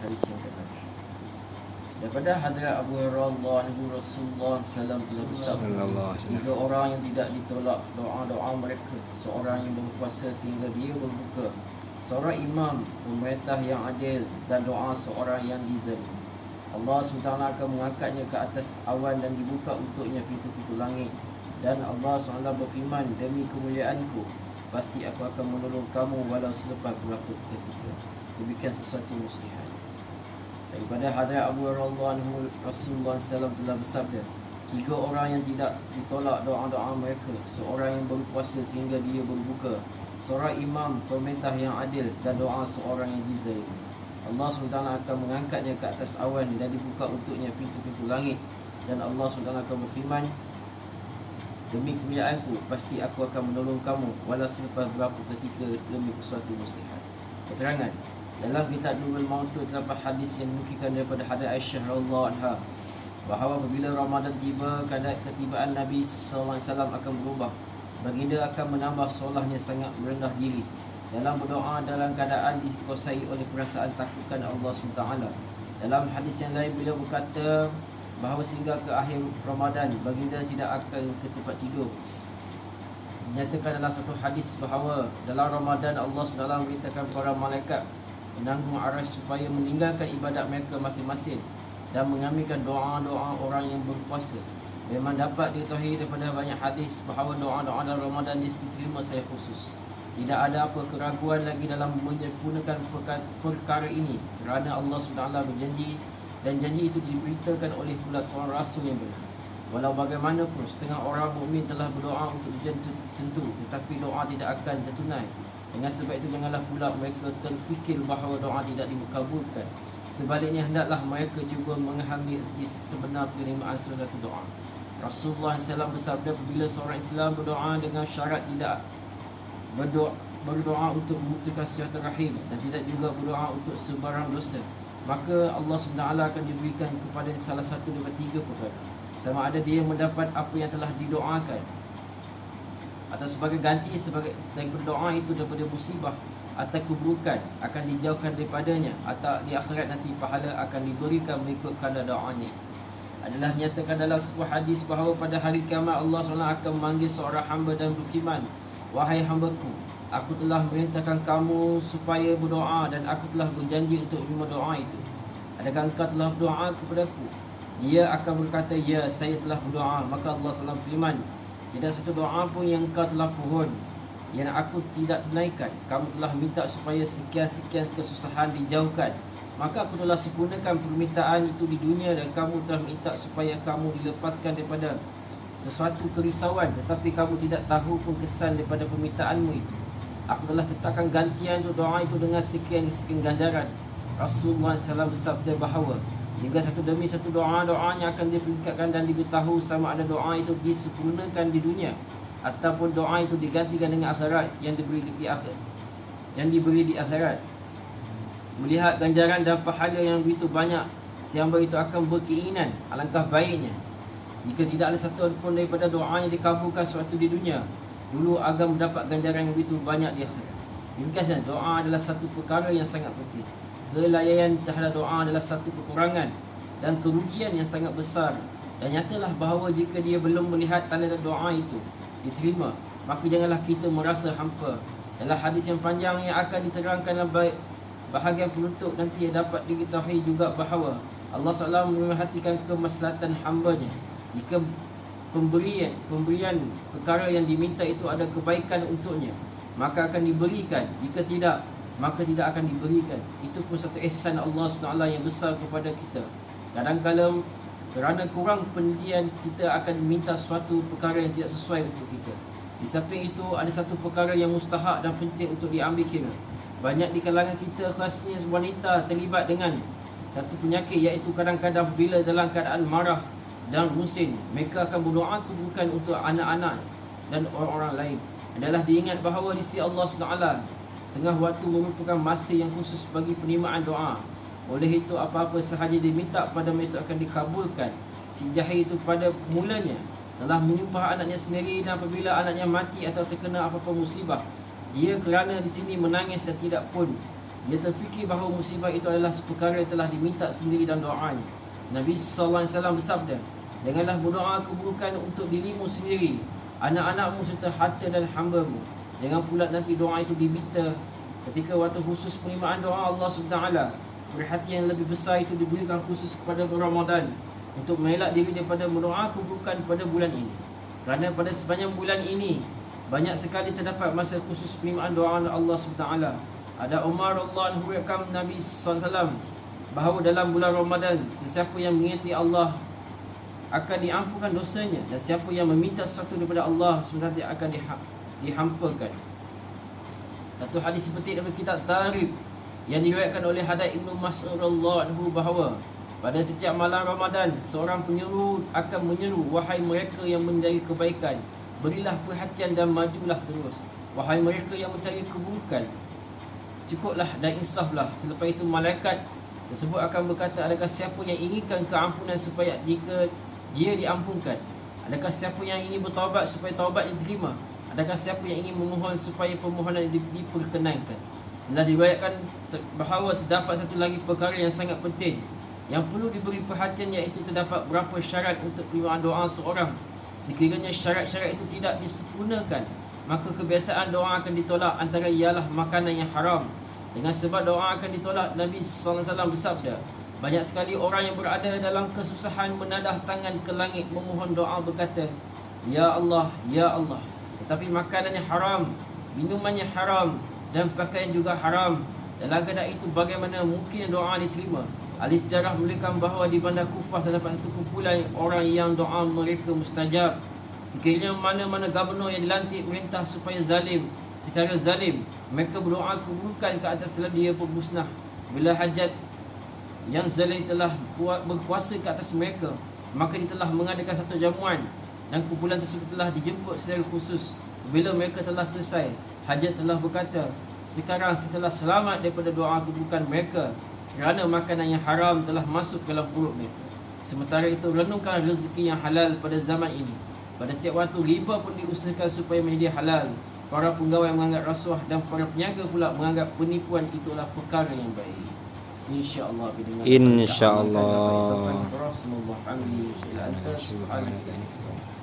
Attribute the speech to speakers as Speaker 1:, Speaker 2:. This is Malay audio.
Speaker 1: hadis yang ke-6. Daripada hadrat Abu Hurairah Rasulullah SAW telah bersabda, 3 orang yang tidak ditolak doa-doa mereka: seorang yang berpuasa sehingga dia berbuka, seorang imam, pemerintah yang adil, dan doa seorang yang dizalim. Allah SWT akan mengangkatnya ke atas awan dan dibuka untuknya pintu-pintu langit. Dan Allah SWT berfirman, demi kemuliaanku, pasti aku akan menolong kamu walau selepas berlaku ketika. Demikian sesuatu muslihat. Daripada hadrat Abu Hurairah Rasulullah SAW telah bersabda, 3 orang yang tidak ditolak doa-doa mereka: seorang yang berpuasa sehingga dia berbuka, seorang imam, pemerintah yang adil, dan doa seorang yang dizalim. Allah SWT akan mengangkatnya ke atas awan dan dibuka untuknya pintu-pintu langit. Dan Allah SWT akan berfirman, demi kemuliaanku, pasti aku akan menolong kamu walau selepas berapa ketika demi sesuatu muslihat. Keterangan dalam kitab Nurul Mautud terdapat hadis yang menukilkan daripada hadrat Aisyah radhiyallahu anha bahawa apabila Ramadan tiba, keadaan ketibaan Nabi SAW akan berubah. Baginda akan menambah solahnya sangat merendah diri dalam berdoa dalam keadaan dikuasai oleh perasaan takutkan Allah SWT. Dalam hadis yang lain beliau berkata bahawa sehingga ke akhir Ramadan baginda tidak akan ke tempat tidur. Dinyatakan dalam satu hadis bahawa dalam Ramadan Allah SWT memerintahkan para malaikat menanggung arasy supaya meninggalkan ibadat mereka masing-masing dan mengambilkan doa-doa orang yang berpuasa. Memang dapat diketahui daripada banyak hadis bahawa doa-doa dalam Ramadan diterima secara khusus. Tidak ada apa keraguan lagi dalam menyempurnakan perkara ini, kerana Allah SWT berjanji, dan janji itu diberitakan oleh pula seorang rasul yang benar. Walau bagaimanapun setengah orang mukmin telah berdoa untuk tujuan tertentu, tetapi doa tidak akan tertunai. Dengan sebab itu janganlah pula mereka terfikir bahawa doa tidak dikabulkan. Sebaliknya hendaklah mereka cuba mengambil sebenar penerimaan suatu doa. Rasulullah SAW bersabda, apabila seorang Islam berdoa dengan syarat tidak berdoa untuk memutuskan silaturahim dan tidak juga berdoa untuk sebarang dosa, maka Allah SWT akan diberikan kepada salah satu daripada 3 perkara. Sama ada dia mendapat apa yang telah didoakan, atau sebagai ganti sebagai berdoa itu daripada musibah atau keburukan akan dijauhkan daripadanya, atau di akhirat nanti pahala akan diberikan mengikut kadar doanya. Adalah nyatakan dalam sebuah hadis bahawa pada hari kiamat Allah SWT akan memanggil seorang hamba dan berfirman, wahai hambaku, aku telah merintahkan kamu supaya berdoa dan aku telah berjanji untuk menerima doa itu. Adakah engkau telah berdoa kepadaku? Dia akan berkata, ya, saya telah berdoa. Maka Allah SWT firman, tidak satu doa pun yang engkau telah pohon yang aku tidak tunaikan. Kamu telah minta supaya sekian-sekian kesusahan dijauhkan, maka aku telah sempurnakan permintaan itu di dunia, dan kamu telah minta supaya kamu dilepaskan daripada sesuatu kerisauan, tetapi kamu tidak tahu pun kesan daripada permintaanmu itu. Aku telah tetapkan gantian untuk doa itu dengan sekian-sekian gandaran. Rasulullah SAW bersabda bahawa sehingga satu demi satu doanya akan diperingkatkan dan diberitahu sama ada doa itu disempurnakan di dunia ataupun doa itu digantikan dengan akhirat yang diberi di akhirat. Melihat ganjaran dan pahala yang begitu banyak, si hamba itu akan berkeinginan alangkah baiknya jika tidak ada satu pun daripada doa yang dikabulkan suatu di dunia dulu agar mendapat ganjaran yang begitu banyak di akhirat. Ringkasnya, doa adalah satu perkara yang sangat penting. Kelalaian terhadap doa adalah satu kekurangan dan kerugian yang sangat besar. Dan nyatalah bahawa jika dia belum melihat tanda doa itu diterima, maka janganlah kita merasa hampa. Dalam hadis yang panjang yang akan diterangkan dalam bahagian penutup nanti dapat diketahui juga bahawa Allah SWT memerhatikan kemaslahatan hambanya. Jika pemberian perkara yang diminta itu ada kebaikan untuknya, maka akan diberikan. Jika tidak, maka tidak akan diberikan. Itu pun satu ihsan Allah SWT yang besar kepada kita. Kadang-kadang kerana kurang penelitian, kita akan minta suatu perkara yang tidak sesuai untuk kita. Di samping itu, ada satu perkara yang mustahak dan penting untuk diambil kira. Banyak di kalangan kita, khasnya wanita, terlibat dengan satu penyakit, iaitu kadang-kadang bila dalam keadaan marah dan rusin, mereka akan berdoa keburukan untuk anak-anak dan orang-orang lain. Adalah diingat bahawa di sisi Allah SWT, setengah waktu merupakan masa yang khusus bagi penerimaan doa. Oleh itu, apa-apa sahaja diminta pada mereka akan dikabulkan. Si jahil itu pada mulanya telah menyumpah anaknya sendiri, dan apabila anaknya mati atau terkena apa-apa musibah, dia kerana di sini menangis dan tidak pun Dia terfikir bahawa musibah itu adalah perkara yang telah diminta sendiri dalam doanya. Nabi SAW bersabda, janganlah berdoa keburukan untuk dirimu sendiri, anak-anakmu serta harta dan hamba-mu. Jangan pula nanti doa itu diminta ketika waktu khusus penerimaan doa Allah SWT. Perhatian yang lebih besar itu diberikan khusus kepada Ramadan untuk mengelak diri daripada berdoa keburukan pada bulan ini. Kerana pada sepanjang bulan ini banyak sekali terdapat masa khusus penerimaan doa Allah SWT. Ada Umar radhiyallahu anhu rekam Nabi SAW bahawa dalam bulan Ramadan, sesiapa yang mengingati Allah akan diampunkan dosanya, dan siapa yang meminta sesuatu daripada Allah sebenarnya akan dihampakan. Satu hadis seperti dalam kitab Tarikh yang diriwayatkan oleh Hadad Ibnu Mas'ud radhiyallahu anhu bahawa pada setiap malam Ramadan seorang penyeru akan menyeru, wahai mereka yang mencari kebaikan, berilah perhatian dan majulah terus. Wahai mereka yang mencari keburukan, cukuplah dan insaflah. Selepas itu malaikat tersebut akan berkata, adakah siapa yang inginkan keampunan supaya jika dia diampunkan? Adakah siapa yang ingin bertaubat supaya taubat diterima? Adakah siapa yang ingin memohon supaya permohonan diperkenankan? Telah diriwayatkan bahawa terdapat satu lagi perkara yang sangat penting yang perlu diberi perhatian, iaitu terdapat berapa syarat untuk penerimaan doa seorang. Sekiranya syarat-syarat itu tidak disempurnakan, maka kebiasaan doa akan ditolak. Antara ialah makanan yang haram. Dengan sebab doa akan ditolak, Nabi SAW bersabda, banyak sekali orang yang berada dalam kesusahan menadah tangan ke langit memohon doa berkata, Ya Allah, Ya Allah. Tetapi makanannya haram, minumannya haram, dan pakaian juga haram. Dalam keadaan itu bagaimana mungkin doa diterima? Ahli sejarah menuliskan bahawa di bandar Kufah terdapat satu kumpulan orang yang doa mereka mustajab. Sekiranya mana-mana gubernur yang dilantik merintah supaya secara zalim, mereka berdoa keburukan ke atas dia bermusnah. Bila hajat yang zalim telah berkuasa ke atas mereka, maka dia telah mengadakan satu jamuan, dan kumpulan tersebut telah dijemput secara khusus. Bila mereka telah selesai, hajat telah berkata, sekarang setelah selamat daripada doa keburukan mereka, kerana makanan yang haram telah masuk ke dalam perut mereka. Sementara itu, renungkan rezeki yang halal pada zaman ini. Pada setiap waktu, riba pun diusahakan supaya menjadi halal. Para pegawai menganggap rasuah dan para peniaga pula menganggap penipuan itulah perkara yang baik. InsyaAllah.
Speaker 2: InsyaAllah.
Speaker 1: Bismillahirrahmanirrahim.